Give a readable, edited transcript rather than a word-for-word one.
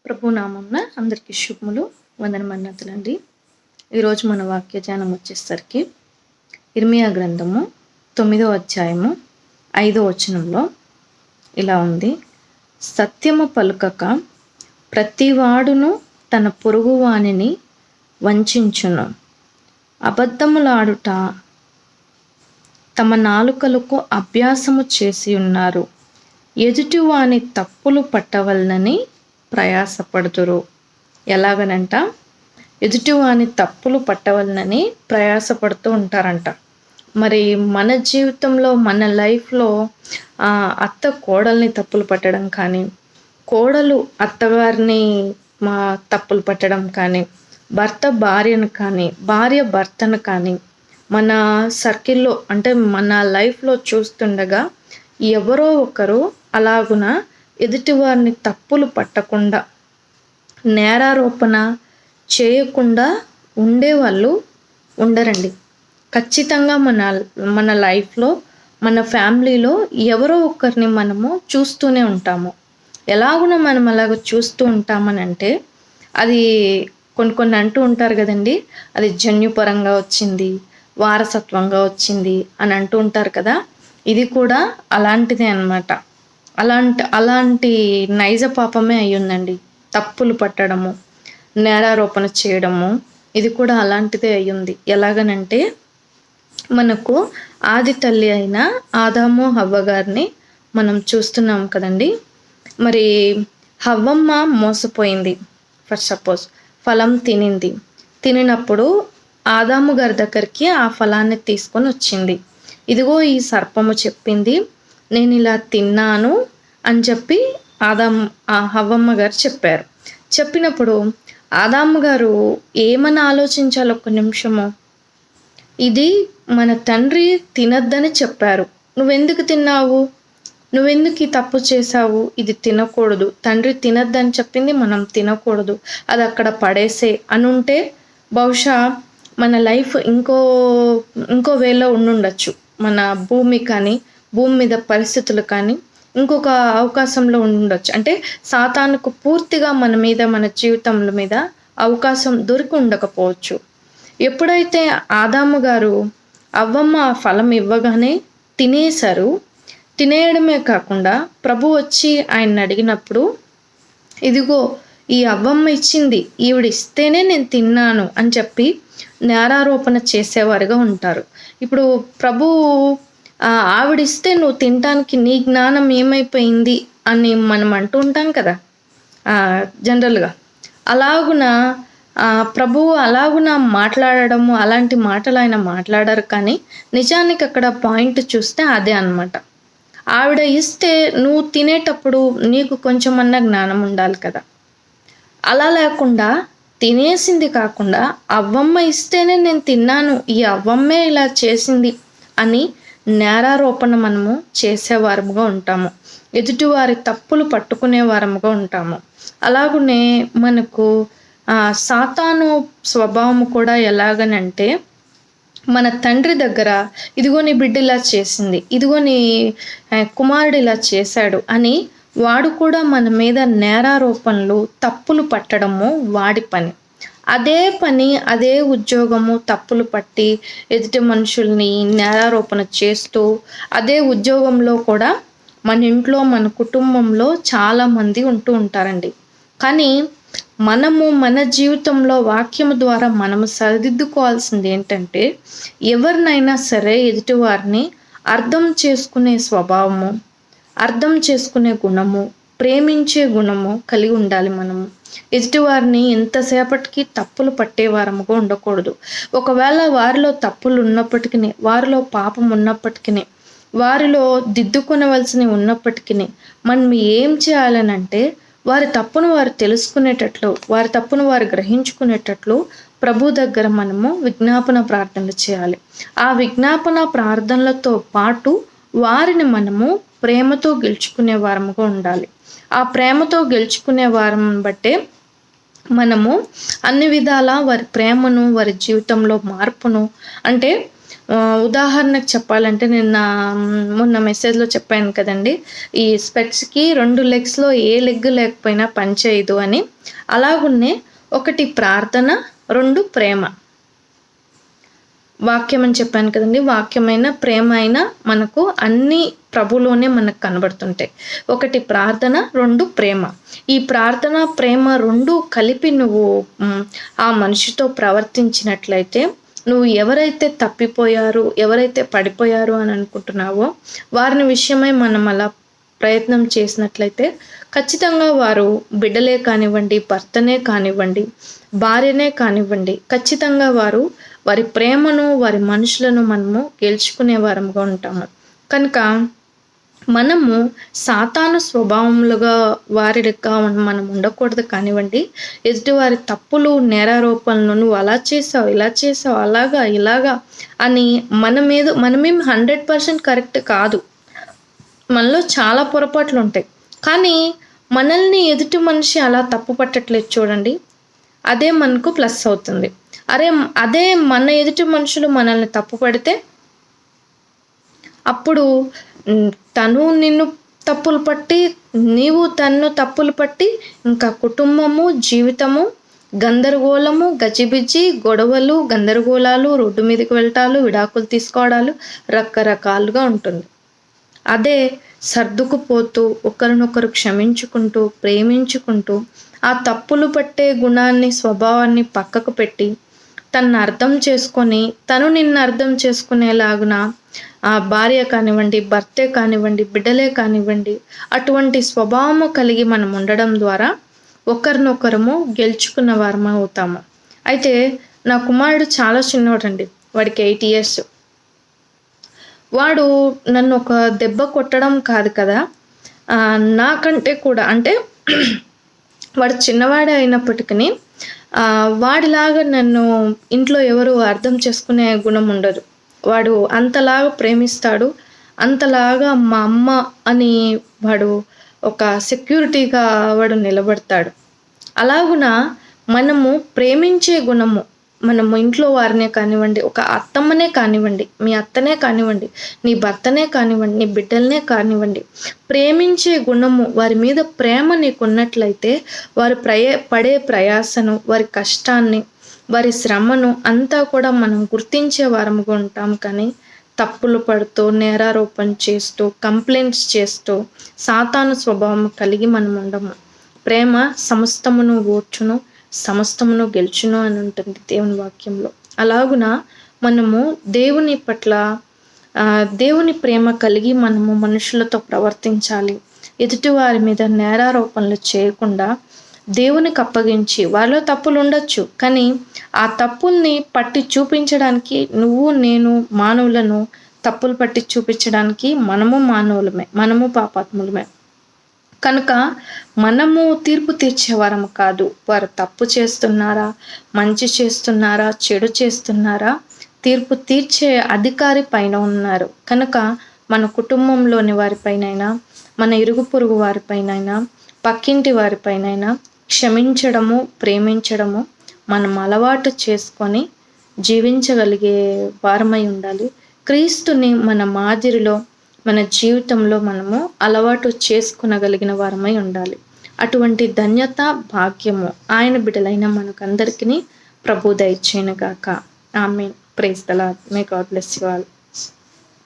ప్రభు నామంన అందరికీ శుభములు వందనమన్నతులండి. ఈరోజు మన వాక్య ధ్యానం వచ్చేసరికి ఇర్మియా గ్రంథము 9వ అధ్యాయము 5వ వచనంలో ఇలా ఉంది. సత్యము పలుకక ప్రతివాడును తన పొరుగువానిని వంచించును, అబద్ధములాడుట తమ నాలుకలకు అభ్యాసము చేసి ఉన్నారు, ఎదుటివాని తప్పులు పట్టవలనని ప్రయాసపడుతురు. ఎలాగనంట, ఎదుటివాని తప్పులు పట్టవలనని ప్రయాసపడుతూ ఉంటారంట. మరి మన జీవితంలో మన లైఫ్లో అత్త కోడల్ని తప్పులు పట్టడం కానీ, కోడలు అత్తగారిని తప్పులు పట్టడం కానీ, భర్త భార్యను కానీ, భార్య భర్తను కానీ, మన సర్కిల్లో అంటే మన లైఫ్లో చూస్తుండగా ఎవరో ఒకరు అలాగున ఎదుటివారిని తప్పులు పట్టకుండా, నేరారోపణ చేయకుండా ఉండేవాళ్ళు ఉండరండి. ఖచ్చితంగా మన లైఫ్లో మన ఫ్యామిలీలో ఎవరో ఒకరిని మనము చూస్తూనే ఉంటాము. ఎలాగున మనం అలాగ చూస్తూ ఉంటామని అంటే అది కొన్ని అంటూ ఉంటారు కదండి, అది జన్యుపరంగా వచ్చింది, వారసత్వంగా వచ్చింది అని అంటూ ఉంటారు కదా. ఇది కూడా అలాంటిదే అన్నమాట. అలాంటి నైజ పాపమే అయ్యిందండి తప్పులు పట్టడము, నేరారోపణ చేయడము. ఇది కూడా అలాంటిదే అయ్యింది. ఎలాగనంటే మనకు ఆది తల్లి అయిన ఆదాము హవ్వ గారిని మనం చూస్తున్నాం కదండి. మరి హవ్వమ్మ మోసపోయింది. ఫర్ సపోజ్ ఫలం తినినప్పుడు ఆదాము గారి దగ్గరికి ఆ ఫలాన్ని తీసుకొని వచ్చింది. ఇదిగో ఈ సర్పము చెప్పింది, నేను ఇలా తిన్నాను అని చెప్పి హవ్వమ్మ గారు చెప్పారు. చెప్పినప్పుడు ఆదాము గారు ఏమని ఆలోచించాలి ఒక్క నిమిషము. ఇది మన తండ్రి తినద్దని చెప్పారు, నువ్వెందుకు తిన్నావు, నువ్వెందుకు ఈ తప్పు చేశావు, ఇది తినకూడదు, తండ్రి తినద్దని చెప్పింది మనం తినకూడదు, అది అక్కడ పడేసే అనుంటే బహుశా మన లైఫ్ ఇంకో వేలో ఉండుండొచ్చు. మన భూమి కానీ, భూమి మీద పరిస్థితులు కానీ ఇంకొక అవకాశంలో ఉండొచ్చు. అంటే సాతానుకు పూర్తిగా మన జీవితంలో మీద అవకాశం దొరికి ఉండకపోవచ్చు. ఎప్పుడైతే ఆదాము గారు అవ్వమ్మ ఫలం ఇవ్వగానే తినేశారు, తినేయడమే కాకుండా ప్రభు వచ్చి ఆయన్ని అడిగినప్పుడు, ఇదిగో ఈ అవ్వమ్మ ఇచ్చింది, ఈవిడ ఇస్తేనే నేను తిన్నాను అని చెప్పి నేరారోపణ చేసేవారుగా ఉంటారు. ఇప్పుడు ప్రభు ఆవిడిస్తే నువ్వు తినటానికి నీ జ్ఞానం ఏమైపోయింది అని మనం అంటూ ఉంటాం కదా జనరల్గా. అలాగున ప్రభువు అలాగున మాట్లాడడము, అలాంటి మాటలు ఆయన మాట్లాడారు. కానీ నిజానికి అక్కడ పాయింట్ చూస్తే అదే అన్నమాట. ఆవిడ ఇస్తే నువ్వు తినేటప్పుడు నీకు కొంచెమన్నా జ్ఞానం ఉండాలి కదా. అలా లేకుండా తినేసింది కాకుండా అవ్వమ్మ ఇస్తేనే నేను తిన్నాను, ఈ అవ్వమ్మే ఇలా చేసింది అని నేరారోపణ మనము చేసేవారముగా ఉంటాము, ఎదుటివారి తప్పులు పట్టుకునే వారముగా ఉంటాము. అలాగనే మనకు సాతాను స్వభావం కూడా ఎలాగనంటే, మన తండ్రి దగ్గర ఇదిగో నీ బిడ్డ ఇలా చేసింది, ఇదిగో నీ కుమారుడు ఇలా చేశాడు అని వాడు కూడా మన మీద నేరారోపణలు తప్పులు పట్టడము వాడి పని. అదే పని, అదే ఉద్యోగము తప్పులు పట్టి ఎదుటి మనుషుల్ని నేరారోపణ చేస్తూ, అదే ఉద్యోగంలో కూడా మన ఇంట్లో మన కుటుంబంలో చాలామంది ఉంటూ ఉంటారండి. కానీ మనము మన జీవితంలో వాక్యము ద్వారా మనము సరిదిద్దుకోవాల్సింది ఏంటంటే, ఎవరినైనా సరే ఎదుటివారిని అర్థం చేసుకునే స్వభావము, అర్థం చేసుకునే గుణము, ప్రేమించే గుణము కలిగి ఉండాలి. మనము ఎదుటివారిని ఎంతసేపటికి తప్పులు పట్టేవారముగా ఉండకూడదు. ఒకవేళ వారిలో తప్పులు ఉన్నప్పటికీ, వారిలో పాపం ఉన్నప్పటికీ, వారిలో దిద్దుకొనవలసినవి ఉన్నప్పటికీ మనం ఏం చేయాలనంటే, వారి తప్పును వారు తెలుసుకునేటట్లు, వారి తప్పును వారు గ్రహించుకునేటట్లు ప్రభు దగ్గర మనము విజ్ఞాపన ప్రార్థనలు చేయాలి. ఆ విజ్ఞాపన ప్రార్థనలతో పాటు వారిని మనము ప్రేమతో గెలుచుకునే వారముగా ఉండాలి. ఆ ప్రేమతో గెలుచుకునే వారం బట్టే మనము అన్ని విధాలా వారి ప్రేమను, వారి జీవితంలో మార్పును, అంటే ఉదాహరణకు చెప్పాలంటే నేను మొన్న మెసేజ్‌లో చెప్పాను కదండీ! ఈ స్పెక్స్‌కి 2 లెగ్స్‌లో ఏ లెగ్ లేకపోయినా పని చేయదు అని. అలాగున్నే ఒకటి ప్రార్థన, 2 ప్రేమ. వాక్యం అని చెప్పాను కదండీ! వాక్యమైన, ప్రేమ అయినా మనకు అన్నీ ప్రభులోనే మనకు కనబడుతుంటాయి. ఒకటి ప్రార్థన, 2 ప్రేమ. ఈ ప్రార్థన, ప్రేమ 2 కలిపి నువ్వు ఆ మనిషితో ప్రవర్తించినట్లయితే, నువ్వు ఎవరైతే తప్పిపోయారు, ఎవరైతే పడిపోయారు అని అనుకుంటున్నావో, వారిని విషయమై మనం అలా ప్రయత్నం చేసినట్లయితే, ఖచ్చితంగా వారు బిడ్డలే కానివ్వండి, భర్తనే కానివ్వండి, భార్యనే కానివ్వండి, ఖచ్చితంగా వారి ప్రేమను, వారి మనుషులను మనము గెలుచుకునే వారముగా ఉంటాము. కనుక మనము సాతాను స్వభావములుగా వారిగా మనం ఉండకూడదు కానివ్వండి. ఎదుటివారి తప్పులు, నేరారోపణలు నువ్వు అలా చేసావు, ఇలా చేసావు, అలాగా, ఇలాగా అని మనమేం 100% కరెక్ట్ కాదు. మనలో చాలా పొరపాట్లు ఉంటాయి. కానీ మనల్ని ఎదుటి మనిషి అలా తప్పు పట్టట్లేదు చూడండి. అదే మనకు ప్లస్ అవుతుంది. అదే మన ఎదుటి మనుషులు మనల్ని తప్పు పడితే అప్పుడు తను నిన్ను తప్పులు పట్టి, నీవు తన్ను తప్పులు పట్టి, ఇంకా కుటుంబము, జీవితము, గందరగోళము, గజిబిజి, గొడవలు, గందరగోళాలు, రోడ్డు మీదకి వెళ్ళటాలు, విడాకులు తీసుకోవడాలు రకరకాలుగా ఉంటుంది. అదే సర్దుకుపోతూ, ఒకరినొకరు క్షమించుకుంటూ, ప్రేమించుకుంటూ, ఆ తప్పులు పట్టే గుణాన్ని, స్వభావాన్ని పక్కకు పెట్టి, తనను అర్థం చేసుకొని, తను నిన్ను అర్థం చేసుకునేలాగున ఆ భార్య కానివ్వండి, భర్తే కానివ్వండి, బిడ్డలే కానివ్వండి, అటువంటి స్వభావము కలిగి మనం ఉండడం ద్వారా ఒకరినొకరము గెలుచుకున్న వారము అవుతాము. అయితే నా కుమారుడు చాలా చిన్నవాడండి. వాడికి 8 years. వాడు నన్ను ఒక దెబ్బ కొట్టడం కాదు కదా, నాకంటే కూడా అంటే వాడు చిన్నవాడే అయినప్పటికీ వాడిలాగా నన్ను ఇంట్లో ఎవరు అర్థం చేసుకునే గుణం ఉండదు. వాడు అంతలాగా ప్రేమిస్తాడు. అంతలాగా మా అమ్మ అని వాడు ఒక సెక్యూరిటీగా వాడు నిలబడతాడు. అలాగున మనము ప్రేమించే గుణము, మనము ఇంట్లో వారినే కానివ్వండి, ఒక అత్తమ్మనే కానివ్వండి, మీ అత్తనే కానివ్వండి, నీ భర్తనే కానివ్వండి, నీ బిడ్డలనే కానివ్వండి, ప్రేమించే గుణము, వారి మీద ప్రేమ నీకు ఉన్నట్లయితే వారు పడే ప్రయాసను, వారి కష్టాన్ని, వారి శ్రమను అంతా కూడా మనం గుర్తించే వారముగా ఉంటాం. కానీ తప్పులు పడుతూ, నేరారోపణ చేస్తూ, కంప్లైంట్స్ చేస్తూ, సాతాను స్వభావం కలిగి మనం ఉండము. ప్రేమ సమస్తమును ఓర్చును, సమస్తమును గెలుచును అని ఉంటుంది దేవుని వాక్యంలో. అలాగున మనము దేవుని పట్ల దేవుని ప్రేమ కలిగి మనము మనుషులతో ప్రవర్తించాలి. ఎదుటి వారి మీద నేరారోపణలు చేయకుండా దేవునికి అప్పగించి, వారిలో తప్పులు ఉండొచ్చు, కానీ ఆ తప్పుల్ని పట్టి చూపించడానికి నువ్వు నేను మానవులను తప్పులు పట్టి చూపించడానికి మనము మానవులమే, మనము పాపాత్ములమే. కనుక మనము తీర్పు తీర్చేవారము కాదు. వారు తప్పు చేస్తున్నారా, మంచి చేస్తున్నారా, చెడు చేస్తున్నారా, తీర్పు తీర్చే అధికారి పైన ఉన్నారు. కనుక మన కుటుంబంలోని వారిపైనైనా, మన ఇరుగు పొరుగు వారిపైనైనా, పక్కింటి వారిపైనైనా క్షమించడము, ప్రేమించడము మనం అలవాటు చేసుకొని జీవించగలిగే వారమై ఉండాలి. క్రీస్తుని మన మాదిరిలో, మన జీవితంలో మనము అలవాటు చేసుకునగలిగిన వారమై ఉండాలి. అటువంటి ధన్యత, భాగ్యము ఆయన బిడ్డలైన మనకందరికీ ప్రభు దయచేయునుగాక. Amen. Praise the Lord. May God bless you all.